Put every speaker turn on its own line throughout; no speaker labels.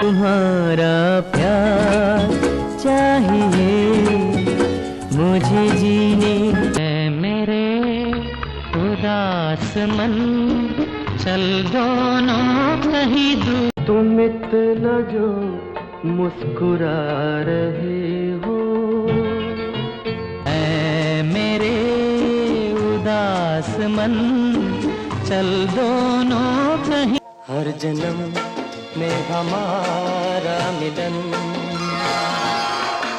तुम्हारा प्यार चाहिए मुझे जीने। ऐ मेरे उदास मन, चल दोनों कहीं दूर। तुम इतना जो मुस्कुरा रहे हो, ऐ मेरे उदास मन, चल दोनों कहीं। हर जन्म में हमारा मिलन,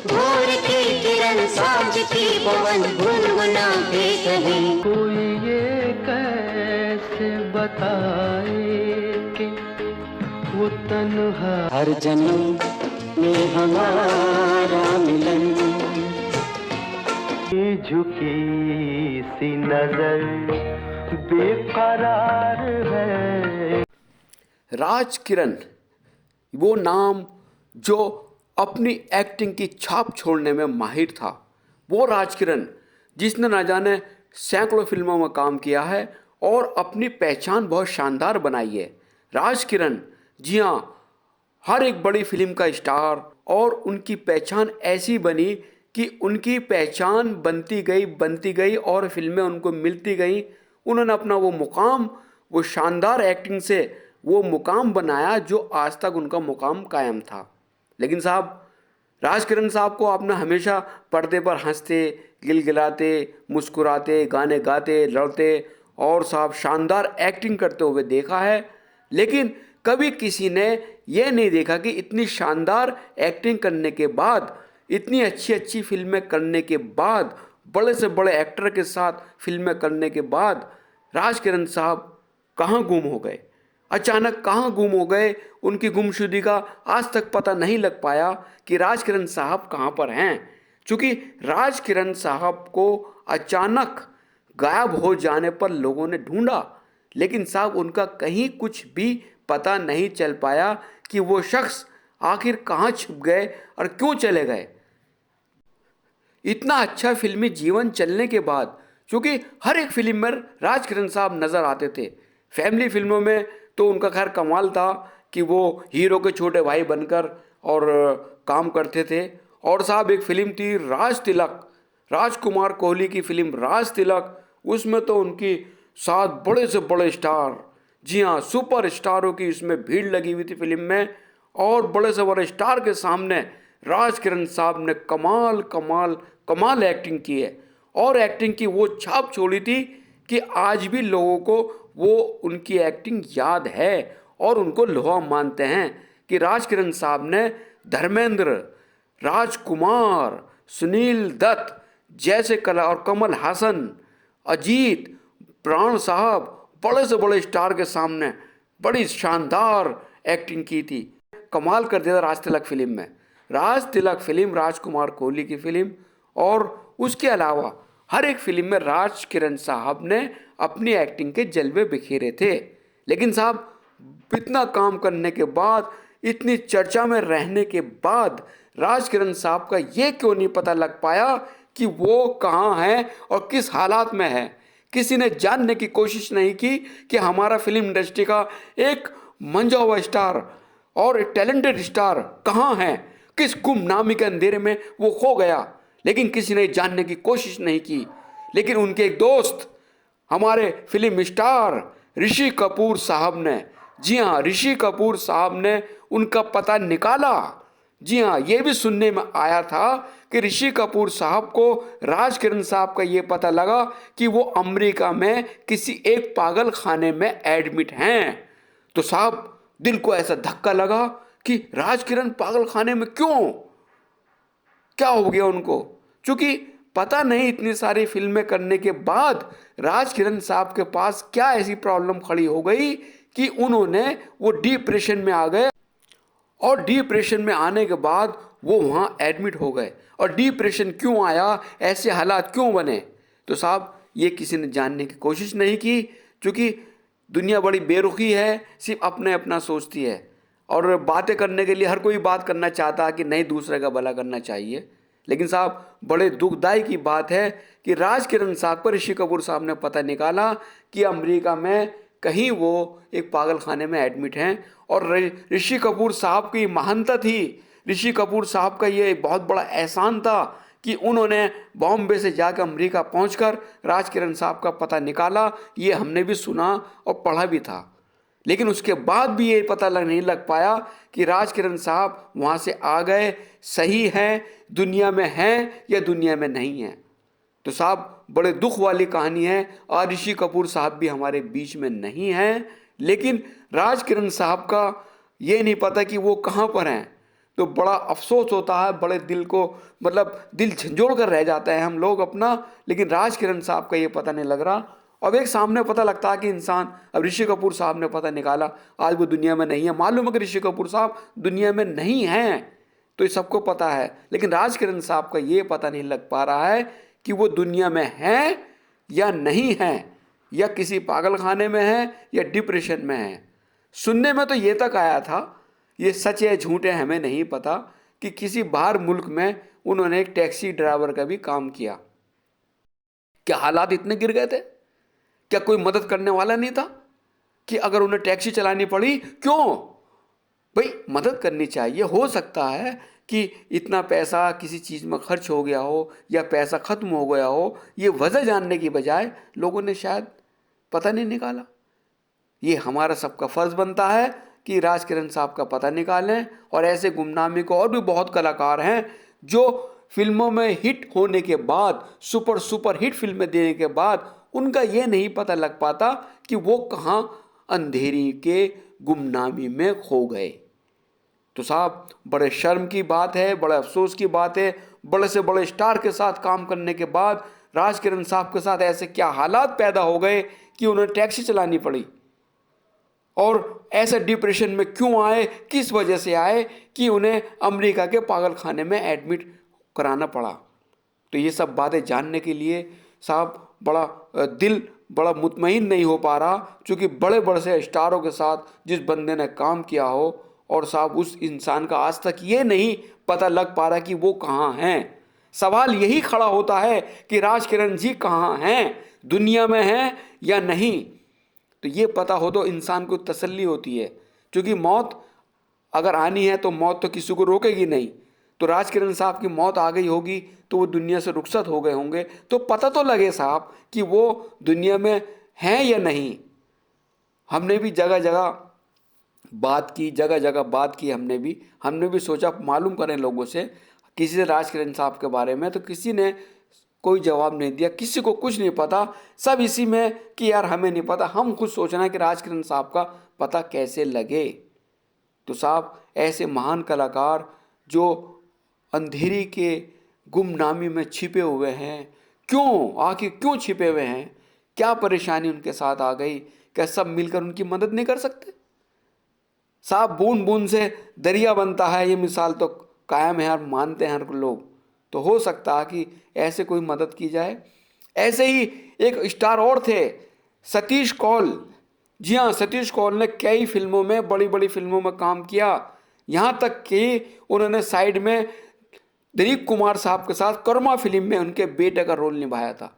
भोर की किरण सांझ की पवन गुनगुनाते कहीं।
कोई ये कैसे बताए कि वो तन्हा। हर जन्म में हमारा मिलन, ये झुकी सी नजर बेकरार है।
राज किरण, वो नाम जो अपनी एक्टिंग की छाप छोड़ने में माहिर था, वो राज किरण जिसने न जाने सैकड़ों फिल्मों में काम किया है और अपनी पहचान बहुत शानदार बनाई है। राज किरण, जी हाँ, हर एक बड़ी फिल्म का स्टार, और उनकी पहचान ऐसी बनी कि उनकी पहचान बनती गई और फिल्में उनको मिलती गई। उन्होंने अपना वो मुकाम, वो शानदार एक्टिंग से वो मुकाम बनाया जो आज तक उनका मुकाम कायम था। लेकिन साहब, राज किरण साहब को आपने हमेशा पर्दे पर हंसते, गिलगिलाते, मुस्कुराते, गाने गाते, लड़ते और साहब शानदार एक्टिंग करते हुए देखा है। लेकिन कभी किसी ने यह नहीं देखा कि इतनी शानदार एक्टिंग करने के बाद, इतनी अच्छी अच्छी फिल्में करने के बाद, बड़े से बड़े एक्टर के साथ फिल्में करने के बाद राज किरण साहब कहाँ गुम हो गए, अचानक कहाँ गुम हो गए। उनकी गुमशुदगी का आज तक पता नहीं लग पाया कि राज किरण साहब कहाँ पर हैं। क्योंकि राज किरण साहब को अचानक गायब हो जाने पर लोगों ने ढूंढा, लेकिन साहब उनका कहीं कुछ भी पता नहीं चल पाया कि वो शख्स आखिर कहाँ छुप गए और क्यों चले गए। इतना अच्छा फिल्मी जीवन चलने के बाद, क्योंकि हर एक फिल्म में राज किरण साहब नज़र आते थे। फैमिली फिल्मों में तो उनका खैर कमाल था कि वो हीरो के छोटे भाई बनकर और काम करते थे। और साहब एक फिल्म थी राज तिलक, राजकुमार कोहली की फिल्म राज तिलक, उसमें तो उनकी साथ बड़े से बड़े स्टार, जी हाँ, सुपर स्टारों की इसमें भीड़ लगी हुई थी फिल्म में। और बड़े से बड़े स्टार के सामने राज किरण साहब ने कमाल कमाल कमाल एक्टिंग की है। और एक्टिंग की वो छाप छोड़ी थी कि आज भी लोगों को वो उनकी एक्टिंग याद है और उनको लोहा मानते हैं कि राज किरण साहब ने धर्मेंद्र, राजकुमार, सुनील दत्त जैसे कला और कमल हासन, अजीत, प्राण साहब, बड़े से बड़े स्टार के सामने बड़ी शानदार एक्टिंग की थी। कमाल कर दिया था राज तिलक फिल्म में। राज तिलक फिल्म राजकुमार कोहली की फिल्म, और उसके अलावा हर एक फिल्म में राज किरण साहब ने अपनी एक्टिंग के जलवे बिखेरे थे। लेकिन साहब इतना काम करने के बाद, इतनी चर्चा में रहने के बाद राज किरण साहब का ये क्यों नहीं पता लग पाया कि वो कहाँ हैं और किस हालात में है। किसी ने जानने की कोशिश नहीं की कि हमारा फिल्म इंडस्ट्री का एक मंझा हुआ स्टार और एक टैलेंटेड स्टार कहाँ है, किस गुमनामी के अंधेरे में वो खो गया। लेकिन किसी ने जानने की कोशिश नहीं की। लेकिन उनके एक दोस्त, हमारे फिल्म स्टार ऋषि कपूर साहब ने, जी हाँ, ऋषि कपूर साहब ने उनका पता निकाला। जी हाँ, ये भी सुनने में आया था कि ऋषि कपूर साहब को राज किरण साहब का ये पता लगा कि वो अमेरिका में किसी एक पागल खाने में एडमिट हैं। तो साहब दिल को ऐसा धक्का लगा कि राज किरण पागल खाने में क्यों, क्या हो गया उनको। क्योंकि पता नहीं इतनी सारी फिल्में करने के बाद राज किरण साहब के पास क्या ऐसी प्रॉब्लम खड़ी हो गई कि उन्होंने वो डिप्रेशन में आ गए, और डिप्रेशन में आने के बाद वो वहाँ एडमिट हो गए। और डिप्रेशन क्यों आया, ऐसे हालात क्यों बने, तो साहब ये किसी ने जानने की कोशिश नहीं की। क्योंकि दुनिया बड़ी बेरुखी है, सिर्फ अपने अपना सोचती है, और बातें करने के लिए हर कोई बात करना चाहता है कि नहीं दूसरे का भला करना चाहिए। लेकिन साहब बड़े दुखदाई की बात है कि राज किरण साहब पर ऋषि कपूर साहब ने पता निकाला कि अमेरिका में कहीं वो एक पागल खाने में एडमिट हैं। और ऋषि कपूर साहब की महानता थी, ऋषि कपूर साहब का ये बहुत बड़ा एहसान था कि उन्होंने बॉम्बे से जाकर अमेरिका पहुंचकर राजकिरण साहब का पता निकाला। ये हमने भी सुना और पढ़ा भी था, लेकिन उसके बाद भी ये पता नहीं लग पाया कि राजकिरण साहब वहाँ से आ गए, सही हैं, दुनिया में हैं या दुनिया में नहीं हैं। तो साहब बड़े दुख वाली कहानी है। और ऋषि कपूर साहब भी हमारे बीच में नहीं हैं, लेकिन राजकिरण साहब का ये नहीं पता कि वो कहाँ पर हैं। तो बड़ा अफसोस होता है, बड़े दिल को मतलब दिल झंझोड़ कर रह जाता है हम लोग अपना। लेकिन राजकिरण साहब का ये पता नहीं लग रहा। अब एक सामने पता लगता है कि इंसान, अब ऋषि कपूर साहब ने पता निकाला, आज वो दुनिया में नहीं है। मालूम है कि ऋषि कपूर साहब दुनिया में नहीं हैं, तो ये सबको पता है, लेकिन राजकिरण साहब का ये पता नहीं लग पा रहा है कि वो दुनिया में हैं या नहीं हैं, या किसी पागल खाने में हैं या डिप्रेशन में हैं। सुनने में तो ये तक आया था, ये सच है झूठ है हमें नहीं पता, कि किसी बाहर मुल्क में उन्होंने एक टैक्सी ड्राइवर का भी काम किया। क्या हालात इतने गिर गए थे? क्या कोई मदद करने वाला नहीं था कि अगर उन्हें टैक्सी चलानी पड़ी? क्यों भाई, मदद करनी चाहिए। हो सकता है कि इतना पैसा किसी चीज़ में खर्च हो गया हो या पैसा ख़त्म हो गया हो, ये वजह जानने की बजाय लोगों ने शायद पता नहीं निकाला। ये हमारा सबका फ़र्ज़ बनता है कि राजकिरण साहब का पता निकालें। और ऐसे गुमनामी को और भी बहुत कलाकार हैं जो फिल्मों में हिट होने के बाद, सुपर हिट फिल्में देने के बाद, उनका ये नहीं पता लग पाता कि वो कहाँ अंधेरी के गुमनामी में खो गए। तो साहब बड़े शर्म की बात है, बड़े अफसोस की बात है, बड़े से बड़े स्टार के साथ काम करने के बाद राजकिरण साहब के साथ ऐसे क्या हालात पैदा हो गए कि उन्हें टैक्सी चलानी पड़ी। और ऐसे डिप्रेशन में क्यों आए, किस वजह से आए कि उन्हें अमेरिका के पागल खाने में एडमिट कराना पड़ा। तो ये सब बातें जानने के लिए साहब बड़ा दिल बड़ा मुतमईन नहीं हो पा रहा, क्योंकि बड़े बड़े से स्टारों के साथ जिस बंदे ने काम किया हो, और साहब उस इंसान का आज तक ये नहीं पता लग पा रहा कि वो कहाँ हैं। सवाल यही खड़ा होता है कि राजकिरण जी कहाँ हैं, दुनिया में हैं या नहीं। तो ये पता हो तो इंसान को तसल्ली होती है, क्योंकि मौत अगर आनी है तो मौत तो किसी को रोकेगी नहीं। तो राजकिरण साहब की मौत आ गई होगी तो वो दुनिया से रुखसत हो गए होंगे, तो पता तो लगे साहब कि वो दुनिया में हैं या नहीं। हमने भी जगह जगह बात की हमने भी सोचा मालूम करें लोगों से, किसी से राजकिरण साहब के बारे में, तो किसी ने कोई जवाब नहीं दिया, किसी को कुछ नहीं पता। सब इसी में कि यार हमें नहीं पता, हम खुद सोचना कि राजकिरण साहब का पता कैसे लगे। तो साहब ऐसे महान कलाकार जो अंधेरी के गुमनामी में छिपे हुए हैं, आखिर क्यों छिपे हुए हैं, क्या परेशानी उनके साथ आ गई, क्या सब मिलकर उनकी मदद नहीं कर सकते? साहब बूंद बूंद से दरिया बनता है, ये मिसाल तो कायम है और मानते हैं हर लोग। तो हो सकता है कि ऐसे कोई मदद की जाए। ऐसे ही एक स्टार और थे, सतीश कौल। जी हाँ, सतीश कौल ने कई फिल्मों में, बड़ी बड़ी फिल्मों में काम किया, यहाँ तक कि उन्होंने साइड में दिलीप कुमार साहब के साथ कर्मा फिल्म में उनके बेटे का रोल निभाया था।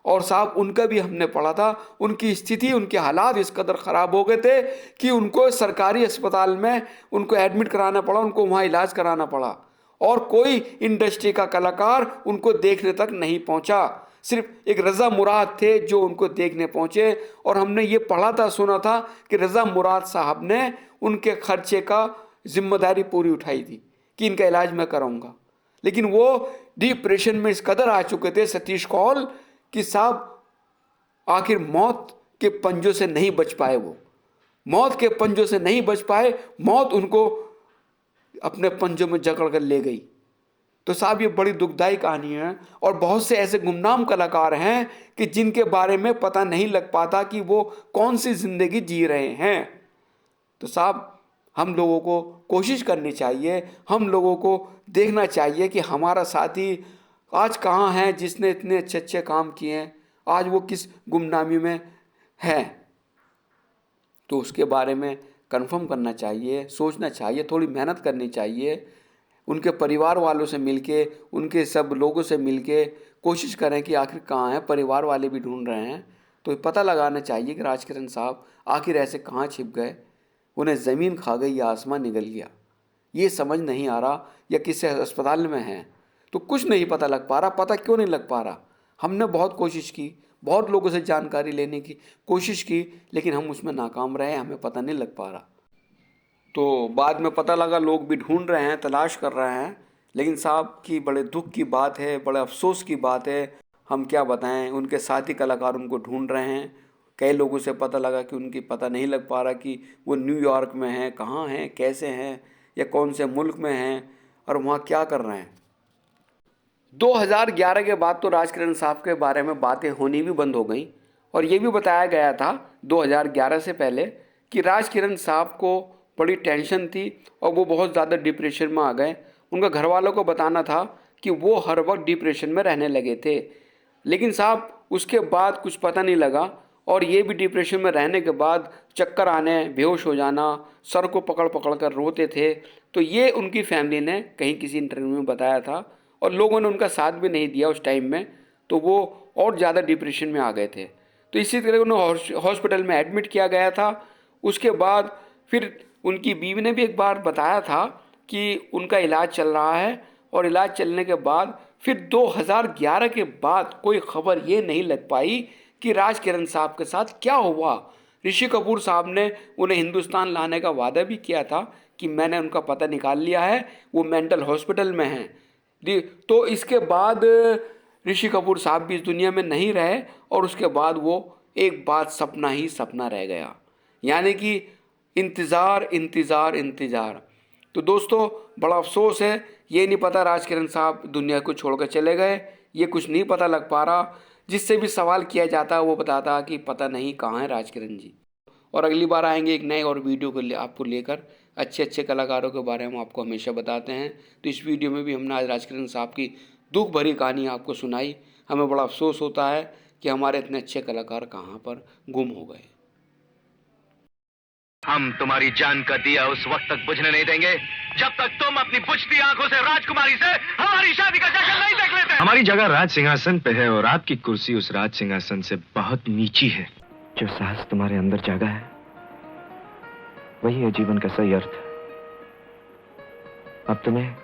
और साहब उनका भी हमने पढ़ा था, उनकी स्थिति, उनके हालात इस कदर ख़राब हो गए थे कि उनको सरकारी अस्पताल में उनको एडमिट कराना पड़ा, उनको वहाँ इलाज कराना पड़ा, और कोई इंडस्ट्री का कलाकार उनको देखने तक नहीं पहुँचा। सिर्फ एक रज़ा मुराद थे जो उनको देखने पहुँचे। और हमने ये पढ़ा था, सुना था कि रज़ा मुराद साहब ने उनके खर्चे का जिम्मेदारी पूरी उठाई थी कि इनका इलाज मैं कराऊंगा। लेकिन वो डिप्रेशन में इस कदर आ चुके थे सतीश कौल कि साहब आखिर मौत के पंजों से नहीं बच पाए। वो मौत के पंजों से नहीं बच पाए, मौत उनको अपने पंजों में जकड़ कर ले गई। तो साहब ये बड़ी दुखदाई कहानी है। और बहुत से ऐसे गुमनाम कलाकार हैं कि जिनके बारे में पता नहीं लग पाता कि वो कौन सी ज़िंदगी जी रहे हैं। तो साहब हम लोगों को कोशिश करनी चाहिए, हम लोगों को देखना चाहिए कि हमारा साथी आज कहाँ है, जिसने इतने अच्छे अच्छे काम किए हैं, आज वो किस गुमनामी में है। तो उसके बारे में कंफर्म करना चाहिए, सोचना चाहिए, थोड़ी मेहनत करनी चाहिए। उनके परिवार वालों से मिलके, उनके सब लोगों से मिलके कोशिश करें कि आखिर कहाँ है, परिवार वाले भी ढूंढ रहे हैं। तो पता लगाना चाहिए कि राजकिरण साहब आखिर ऐसे कहाँ छिप गए, उन्हें ज़मीन खा गई या आसमान निगल गया, ये समझ नहीं आ रहा, या किसी अस्पताल में हैं तो कुछ नहीं पता लग पा रहा। पता क्यों नहीं लग पा रहा? हमने बहुत कोशिश की, बहुत लोगों से जानकारी लेने की कोशिश की, लेकिन हम उसमें नाकाम रहे, हमें पता नहीं लग पा रहा। तो बाद में पता लगा, लोग भी ढूंढ रहे हैं, तलाश कर रहे हैं, लेकिन साहब की बड़े दुख की बात है, बड़े अफसोस की बात है, हम क्या बताएं, उनके साथी कलाकार उनको ढूंढ रहे हैं। कई लोगों से पता लगा कि उनकी पता नहीं लग पा रहा कि वो न्यूयॉर्क में हैं, कहाँ हैं, कैसे हैं, या कौन से मुल्क में हैं और वहाँ क्या कर रहे हैं। 2011 के बाद तो राजकिरण साहब के बारे में बातें होनी भी बंद हो गई, और ये भी बताया गया था 2011 से पहले कि राजकिरण साहब को बड़ी टेंशन थी और वो बहुत ज़्यादा डिप्रेशन में आ गए। उनका घर वालों को बताना था कि वो हर वक्त डिप्रेशन में रहने लगे थे, लेकिन साहब उसके बाद कुछ पता नहीं लगा, और ये भी डिप्रेशन में रहने के बाद चक्कर आने, बेहोश हो जाना, सर को पकड़ पकड़ कर रोते थे। तो ये उनकी फैमिली ने कहीं किसी इंटरव्यू में बताया था, और लोगों ने उनका साथ भी नहीं दिया उस टाइम में, तो वो और ज़्यादा डिप्रेशन में आ गए थे। तो इसी तरह उन्हें हॉस्पिटल में एडमिट किया गया था। उसके बाद फिर उनकी बीवी ने भी एक बार बताया था कि उनका इलाज चल रहा है, और इलाज चलने के बाद फिर 2011 के बाद कोई खबर ये नहीं लग पाई कि राजकिरण साहब के साथ क्या हुआ। ऋषि कपूर साहब ने उन्हें हिंदुस्तान लाने का वादा भी किया था कि मैंने उनका पता निकाल लिया है, वो मेंटल हॉस्पिटल में हैं। तो इसके बाद ऋषि कपूर साहब भी इस दुनिया में नहीं रहे, और उसके बाद वो एक बात सपना ही सपना रह गया, यानी कि इंतज़ार इंतज़ार इंतज़ार। तो दोस्तों बड़ा अफसोस है, ये नहीं पता राजकिरण साहब दुनिया को छोड़कर चले गए, ये कुछ नहीं पता लग पा रहा। जिससे भी सवाल किया जाता है वो बताता है कि पता नहीं कहाँ है राजकिरण जी। और अगली बार आएंगे एक नए और वीडियो को आपको लेकर, अच्छे अच्छे कलाकारों के बारे में आपको हमेशा बताते हैं। तो इस वीडियो में भी हमने आज राजकिरण साहब की दुख भरी कहानी आपको सुनाई। हमें बड़ा अफसोस होता है कि हमारे इतने अच्छे कलाकार कहाँ पर गुम हो गए।
हम तुम्हारी जान का दिया उस वक्त तक बुझने नहीं देंगे जब तक तुम अपनी बुझती आंखों से राजकुमारी से हमारी शादी का जश्न नहीं देख लेते।
हमारी जगह राज सिंहासन पे है और आपकी कुर्सी उस राज सिंहासन से बहुत नीची है।
जो साहस तुम्हारे अंदर जागा है वही है जीवन का सही अर्थ। अब तुम्हें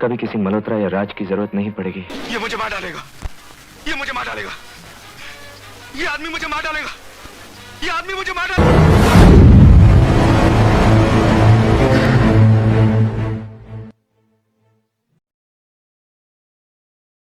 कभी किसी मल्होत्रा या राज की जरूरत नहीं पड़ेगी।
ये मुझे मार डालेगा, ये मुझे मार डालेगा, ये आदमी मुझे मार डालेगा, ये आदमी मुझे मार डालेगा।